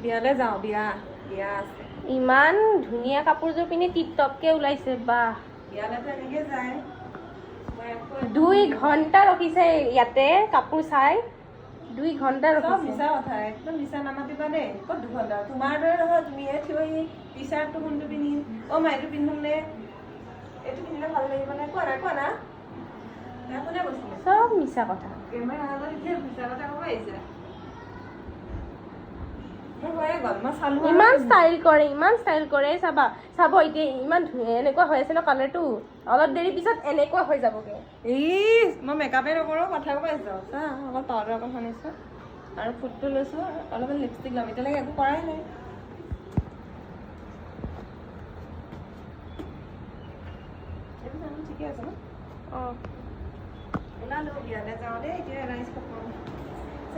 বিয়ালৈ যাওঁ, বিয়া আছে। ইমান ধুনীয়া কাপোৰযোৰ পিন্ধি টিপ টপকে ওলাইছে বাহ। বিয়ালৈতো এনেকে যায়। 2 ঘণ্টা ৰখিছে ইয়াতে কাপোৰ চাই। 2 ঘণ্টা চব ৰখিছে। মিছা কথা, একদম মিছা নামাতিবা দেই। ক'ত 2 ঘণ্টা? তোমাৰ দৰে নহয়, তুমিহে থিয়হি টি চাৰ্টটো কোনটো পিন্ধিম, অ' মা এইটো পিন্ধোম নে, এইটো পিন্ধিলে ভাল লাগিব নে, কোৱা না কোনে কৈছিলে? চব মিছা কথা। কেমেৰা হাতত এতিয়া মিছা কথা ক'ব আহিছে। মোৰ হৈয়ে গ'ল, মই চালো। ইমান ষ্টাইল কৰে চাব এতিয়া ইমান ধুনীয়া এনেকুৱা হৈ আছে ন কালাৰটো, অলপ দেৰি পিছত এনেকুৱা হৈ যাবগে। মই মেকআপে নকৰোঁ, কথা ক'ব আহিছোঁ। চা অকল পাউডাৰ অকণ সানিছোঁ আৰু ফুটটো লৈছোঁ, অলপমান লিপষ্টিক ল'ম। এতিয়ালৈকে একো কৰাই নাই। এইটো ঠিকে আছে ন? অঁ ওলালো, বিয়ালৈ যাওঁ দেই। এতিয়া ৰাইজ